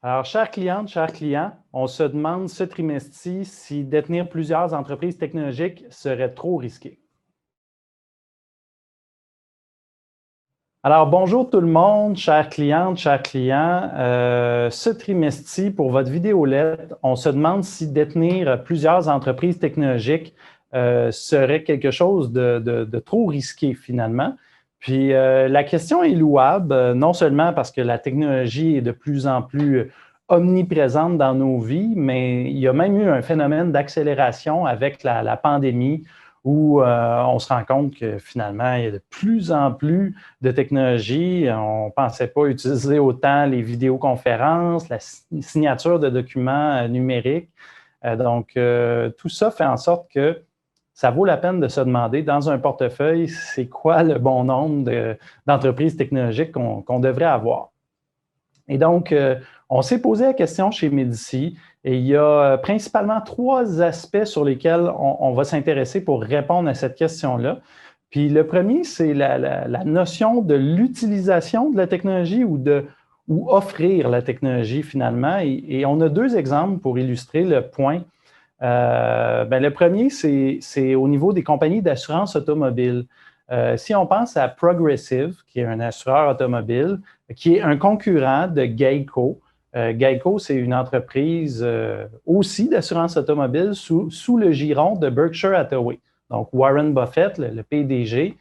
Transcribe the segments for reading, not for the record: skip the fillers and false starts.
Alors, chères clientes, chers clients, on se demande ce trimestre-ci si détenir plusieurs entreprises technologiques serait trop risqué. Alors, bonjour tout le monde, chères clientes, chers clients. Ce trimestre-ci, pour votre vidéolette, on se demande si détenir plusieurs entreprises technologiques serait quelque chose de trop risqué finalement. Puis la question est louable, non seulement parce que la technologie est de plus en plus omniprésente dans nos vies, mais il y a même eu un phénomène d'accélération avec la pandémie où on se rend compte que finalement, il y a de plus en plus de technologies. On ne pensait pas utiliser autant les vidéoconférences, la signature de documents numériques. Donc, tout ça fait en sorte que ça vaut la peine de se demander dans un portefeuille, c'est quoi le bon nombre d'entreprises technologiques qu'on devrait avoir. Et donc, on s'est posé la question chez Médici et il y a principalement 3 aspects sur lesquels on va s'intéresser pour répondre à cette question-là. Puis le premier, c'est la notion de l'utilisation de la technologie ou offrir la technologie finalement. Et on a 2 exemples pour illustrer le point. Le premier, c'est au niveau des compagnies d'assurance automobile. Si on pense à Progressive, qui est un assureur automobile, qui est un concurrent de Geico. Geico, c'est une entreprise aussi d'assurance automobile sous le giron de Berkshire Hathaway. Donc, Warren Buffett, le PDG,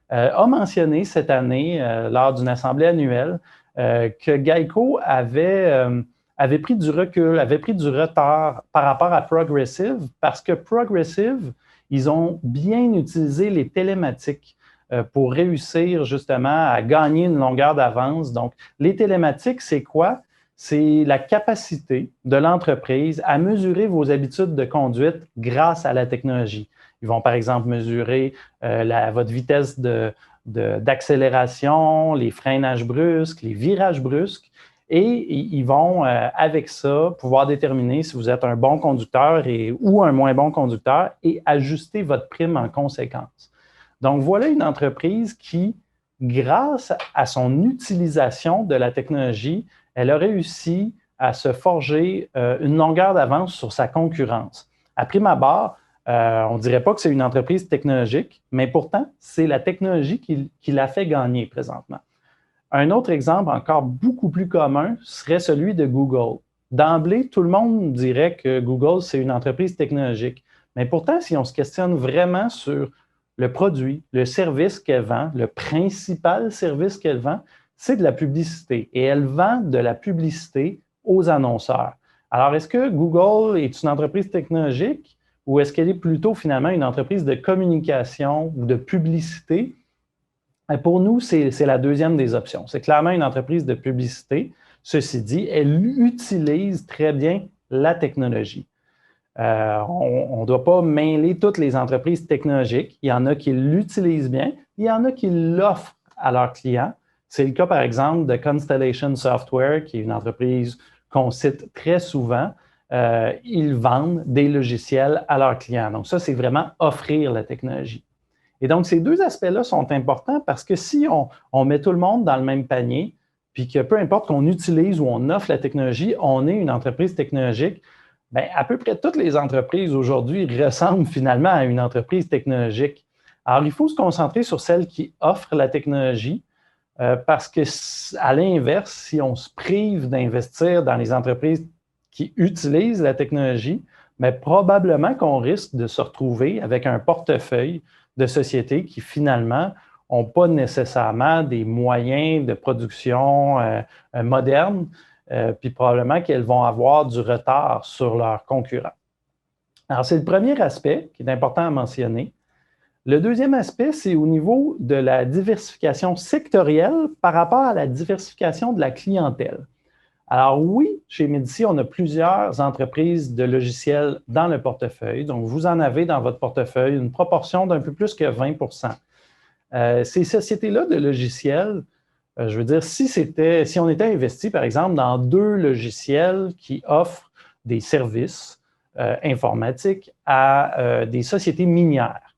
a mentionné cette année, lors d'une assemblée annuelle, que Geico avait pris du recul, avait pris du retard par rapport à Progressive, parce que Progressive, ils ont bien utilisé les télématiques pour réussir justement à gagner une longueur d'avance. Donc, les télématiques, c'est quoi? C'est la capacité de l'entreprise à mesurer vos habitudes de conduite grâce à la technologie. Ils vont, par exemple, mesurer votre vitesse d'accélération, les freinages brusques, les virages brusques, et ils vont, avec ça, pouvoir déterminer si vous êtes un bon conducteur ou un moins bon conducteur et ajuster votre prime en conséquence. Donc, voilà une entreprise qui, grâce à son utilisation de la technologie, elle a réussi à se forger une longueur d'avance sur sa concurrence. À prime abord, on ne dirait pas que c'est une entreprise technologique, mais pourtant, c'est la technologie qui l'a fait gagner présentement. Un autre exemple encore beaucoup plus commun serait celui de Google. D'emblée, tout le monde dirait que Google, c'est une entreprise technologique. Mais pourtant, si on se questionne vraiment sur le produit, le service qu'elle vend, le principal service qu'elle vend, c'est de la publicité. Et elle vend de la publicité aux annonceurs. Alors, est-ce que Google est une entreprise technologique ou est-ce qu'elle est plutôt finalement une entreprise de communication ou de publicité? Pour nous, c'est la deuxième des options. C'est clairement une entreprise de publicité. Ceci dit, elle utilise très bien la technologie. On ne doit pas mêler toutes les entreprises technologiques. Il y en a qui l'utilisent bien, il y en a qui l'offrent à leurs clients. C'est le cas, par exemple, de Constellation Software, qui est une entreprise qu'on cite très souvent. Ils vendent des logiciels à leurs clients. Donc ça, c'est vraiment offrir la technologie. Et donc, ces 2 aspects-là sont importants parce que si on met tout le monde dans le même panier, puis que peu importe qu'on utilise ou on offre la technologie, on est une entreprise technologique, bien, à peu près toutes les entreprises aujourd'hui ressemblent finalement à une entreprise technologique. Alors, il faut se concentrer sur celles qui offrent la technologie parce que, à l'inverse, si on se prive d'investir dans les entreprises qui utilisent la technologie, bien, probablement qu'on risque de se retrouver avec un portefeuille de sociétés qui, finalement, n'ont pas nécessairement des moyens de production modernes, puis probablement qu'elles vont avoir du retard sur leurs concurrents. Alors, c'est le premier aspect qui est important à mentionner. Le deuxième aspect, c'est au niveau de la diversification sectorielle par rapport à la diversification de la clientèle. Alors oui, chez Médici, on a plusieurs entreprises de logiciels dans le portefeuille. Donc, vous en avez dans votre portefeuille une proportion d'un peu plus que 20%. Ces sociétés-là de logiciels, je veux dire, si on était investi, par exemple, dans 2 logiciels qui offrent des services informatiques à des sociétés minières,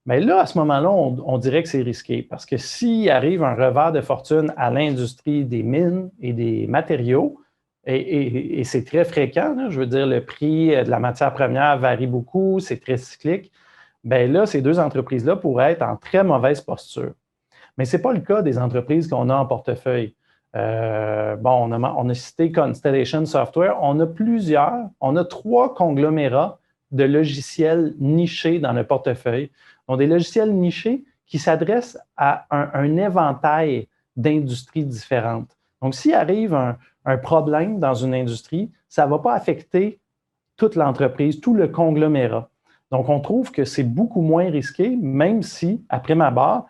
mais là, à ce moment-là, on dirait que c'est risqué parce que s'il arrive un revers de fortune à l'industrie des mines et des matériaux, et c'est très fréquent, là, je veux dire, le prix de la matière première varie beaucoup, c'est très cyclique, bien là, ces deux entreprises-là pourraient être en très mauvaise posture. Mais ce n'est pas le cas des entreprises qu'on a en portefeuille. Bon, on a cité Constellation Software, on a 3 conglomérats de logiciels nichés dans le portefeuille. Donc, des logiciels nichés qui s'adressent à un éventail d'industries différentes. Donc, s'il arrive un problème dans une industrie, ça ne va pas affecter toute l'entreprise, tout le conglomérat. Donc, on trouve que c'est beaucoup moins risqué, même si, après ma barre,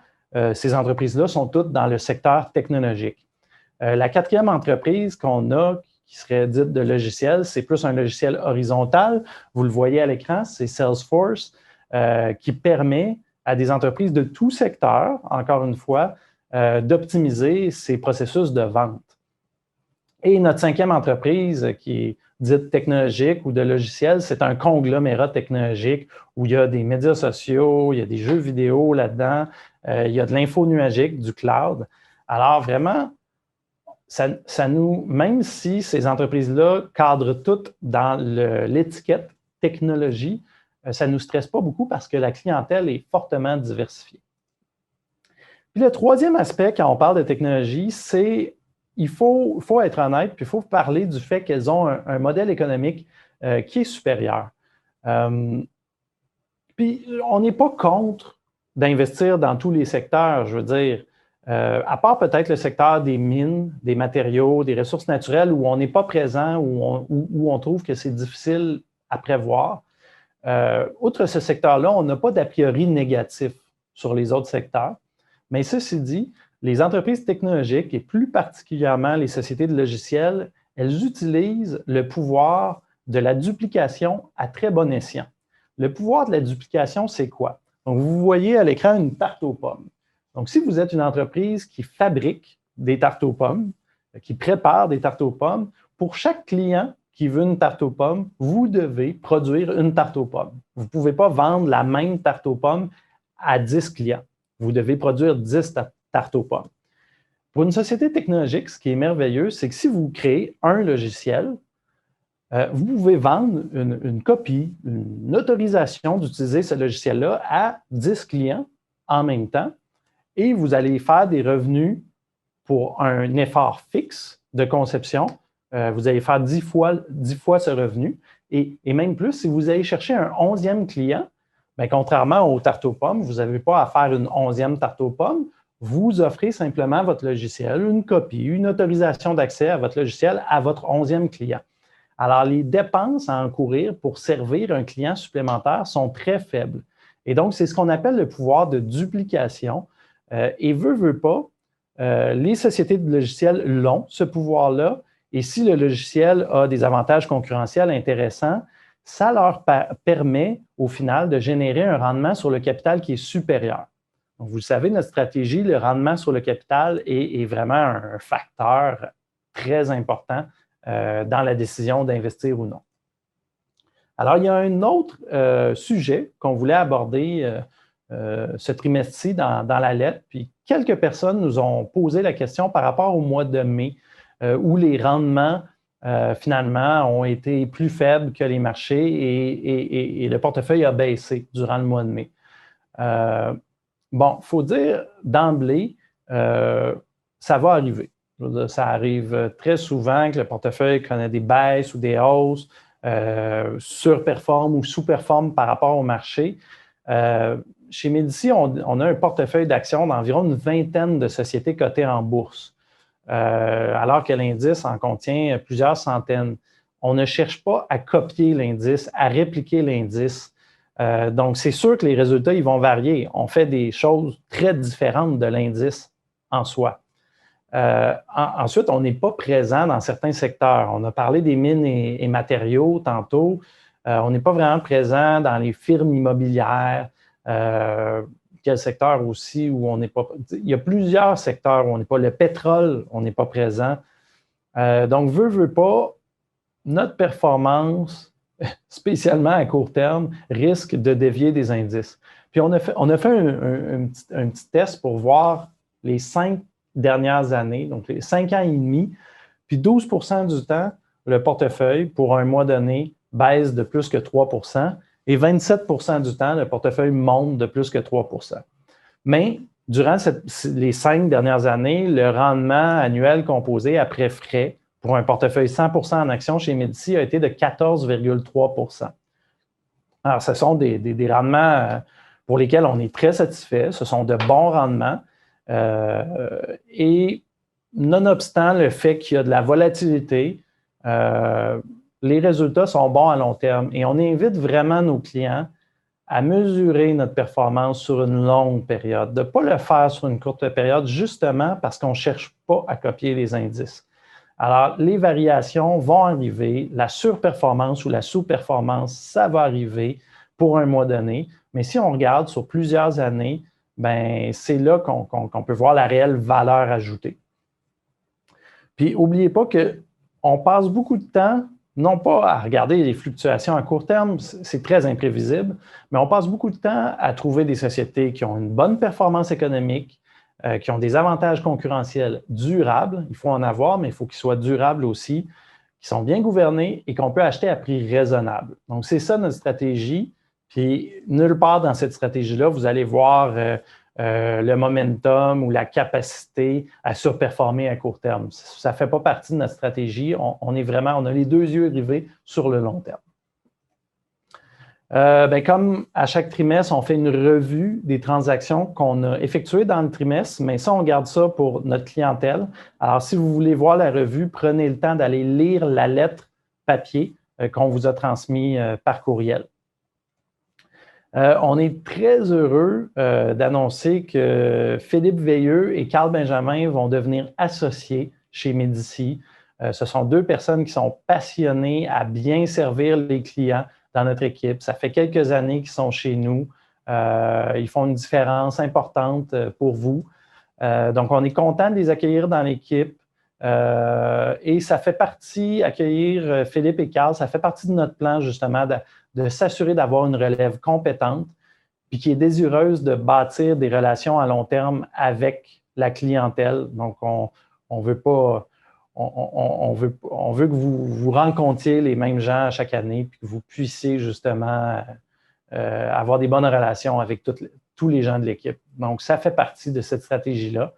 ces entreprises-là sont toutes dans le secteur technologique. La 4e entreprise qu'on a, qui serait dite de logiciel, c'est plus un logiciel horizontal. Vous le voyez à l'écran, c'est Salesforce, qui permet à des entreprises de tout secteur, encore une fois, d'optimiser ces processus de vente. Et notre 5e entreprise, qui est dite technologique ou de logiciel, c'est un conglomérat technologique où il y a des médias sociaux, il y a des jeux vidéo là-dedans, il y a de l'info nuagique, du cloud. Alors vraiment, même si ces entreprises-là cadrent toutes dans l'étiquette technologie, ça ne nous stresse pas beaucoup parce que la clientèle est fortement diversifiée. Puis le 3e aspect, quand on parle de technologie, c'est il faut être honnête, puis il faut parler du fait qu'elles ont un modèle économique qui est supérieur. Puis on n'est pas contre d'investir dans tous les secteurs, je veux dire, à part peut-être le secteur des mines, des matériaux, des ressources naturelles où on n'est pas présent, où on trouve que c'est difficile à prévoir. Outre ce secteur-là, on n'a pas d'a priori négatif sur les autres secteurs. Mais ceci dit, les entreprises technologiques et plus particulièrement les sociétés de logiciels, elles utilisent le pouvoir de la duplication à très bon escient. Le pouvoir de la duplication, c'est quoi? Donc, vous voyez à l'écran une tarte aux pommes. Donc, si vous êtes une entreprise qui fabrique des tartes aux pommes, qui prépare des tartes aux pommes, pour chaque client qui veut une tarte aux pommes, vous devez produire une tarte aux pommes. Vous ne pouvez pas vendre la même tarte aux pommes à 10 clients. Vous devez produire 10 tartes aux pommes. Pour une société technologique, ce qui est merveilleux, c'est que si vous créez un logiciel, vous pouvez vendre une copie, une autorisation d'utiliser ce logiciel-là à 10 clients en même temps et vous allez faire des revenus pour un effort fixe de conception. Vous allez faire 10 fois ce revenu et même plus, si vous allez chercher un 11e client, bien, contrairement aux tartes aux pommes, vous n'avez pas à faire une 11e tarte aux pommes. Vous offrez simplement votre logiciel, une copie, une autorisation d'accès à votre logiciel à votre 11e client. Alors, les dépenses à encourir pour servir un client supplémentaire sont très faibles. Et donc, c'est ce qu'on appelle le pouvoir de duplication. Et veut pas, les sociétés de logiciels l'ont, ce pouvoir-là. Et si le logiciel a des avantages concurrentiels intéressants, ça leur permet, au final, de générer un rendement sur le capital qui est supérieur. Donc, vous le savez, notre stratégie, le rendement sur le capital est vraiment un facteur très important dans la décision d'investir ou non. Alors, il y a un autre sujet qu'on voulait aborder ce trimestre-ci dans la lettre, puis quelques personnes nous ont posé la question par rapport au mois de mai, où les rendements finalement, ont été plus faibles que les marchés et le portefeuille a baissé durant le mois de mai. Bon, il faut dire d'emblée, ça va arriver. Ça arrive très souvent que le portefeuille connaît des baisses ou des hausses, surperforme ou sous-performe par rapport au marché. Chez Médici, on a un portefeuille d'actions d'environ une vingtaine de sociétés cotées en bourse. Alors que l'indice en contient plusieurs centaines. On ne cherche pas à copier l'indice, à répliquer l'indice. Donc, c'est sûr que les résultats, ils vont varier. On fait des choses très différentes de l'indice en soi. Ensuite, on n'est pas présent dans certains secteurs. On a parlé des mines et matériaux tantôt. On n'est pas vraiment présent dans les firmes immobilières. Quel secteur aussi où on n'est pas... Il y a plusieurs secteurs où on n'est pas... Le pétrole, on n'est pas présent. Donc, veut pas, notre performance, spécialement à court terme, risque de dévier des indices. Puis, on a fait un petit test pour voir les 5 dernières années, donc les 5 ans et demi, puis 12% du temps, le portefeuille, pour un mois donné, baisse de plus que 3 et 27 du temps, le portefeuille monte de plus que 3 Mais durant les 5 dernières années, le rendement annuel composé après frais pour un portefeuille 100 en actions chez Médicis a été de 14,3 Alors, ce sont des rendements pour lesquels on est très satisfait. Ce sont de bons rendements. Et nonobstant le fait qu'il y a de la volatilité, les résultats sont bons à long terme. Et on invite vraiment nos clients à mesurer notre performance sur une longue période, de ne pas le faire sur une courte période, justement parce qu'on ne cherche pas à copier les indices. Alors, les variations vont arriver, la surperformance ou la sous-performance, ça va arriver pour un mois donné, mais si on regarde sur plusieurs années, ben, c'est là qu'on peut voir la réelle valeur ajoutée. Puis, n'oubliez pas qu'on passe beaucoup de temps, non pas à regarder les fluctuations à court terme, c'est très imprévisible, mais on passe beaucoup de temps à trouver des sociétés qui ont une bonne performance économique, qui ont des avantages concurrentiels durables. Il faut en avoir, mais il faut qu'ils soient durables aussi, qui sont bien gouvernés et qu'on peut acheter à prix raisonnable. Donc, c'est ça notre stratégie. Puis, nulle part dans cette stratégie-là, vous allez voir le momentum ou la capacité à surperformer à court terme. Ça ne fait pas partie de notre stratégie. On a les deux yeux rivés sur le long terme. Comme à chaque trimestre, on fait une revue des transactions qu'on a effectuées dans le trimestre, mais ça, on garde ça pour notre clientèle. Alors, si vous voulez voir la revue, prenez le temps d'aller lire la lettre papier qu'on vous a transmise par courriel. On est très heureux d'annoncer que Philippe Veilleux et Carl Benjamin vont devenir associés chez Médicis. Ce sont deux personnes qui sont passionnées à bien servir les clients dans notre équipe. Ça fait quelques années qu'ils sont chez nous. Ils font une différence importante pour vous. Donc, on est content de les accueillir dans l'équipe. Et ça fait partie, accueillir Philippe et Carl, ça fait partie de notre plan justement de s'assurer d'avoir une relève compétente puis qui est désireuse de bâtir des relations à long terme avec la clientèle. Donc, on veut pas... On veut que vous rencontriez les mêmes gens à chaque année puis que vous puissiez justement avoir des bonnes relations avec tous les gens de l'équipe. Donc, ça fait partie de cette stratégie-là.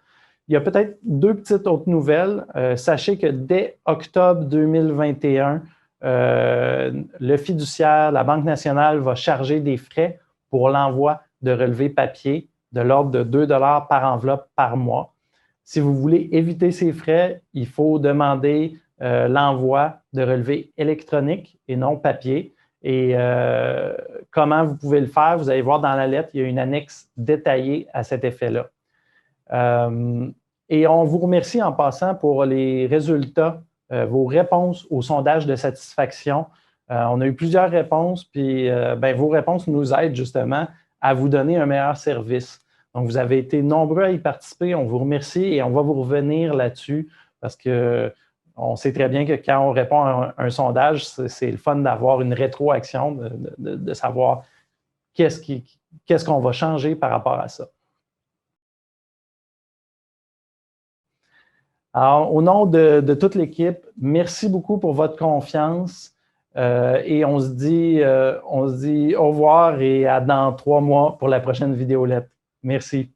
Il y a peut-être deux petites autres nouvelles. Sachez que dès octobre 2021, le fiduciaire, la Banque nationale, va charger des frais pour l'envoi de relevés papier de l'ordre de 2 $ par enveloppe par mois. Si vous voulez éviter ces frais, il faut demander l'envoi de relevés électroniques et non papier. Et comment vous pouvez le faire? Vous allez voir dans la lettre, il y a une annexe détaillée à cet effet-là. Et on vous remercie en passant pour les résultats, vos réponses au sondage de satisfaction. On a eu plusieurs réponses, puis vos réponses nous aident justement à vous donner un meilleur service. Donc, vous avez été nombreux à y participer. On vous remercie et on va vous revenir là-dessus parce qu'on sait très bien que quand on répond à un sondage, c'est le fun d'avoir une rétroaction, de savoir qu'est-ce qu'on va changer par rapport à ça. Alors, au nom de toute l'équipe, merci beaucoup pour votre confiance et on se dit au revoir et à dans 3 mois pour la prochaine vidéolette. Merci.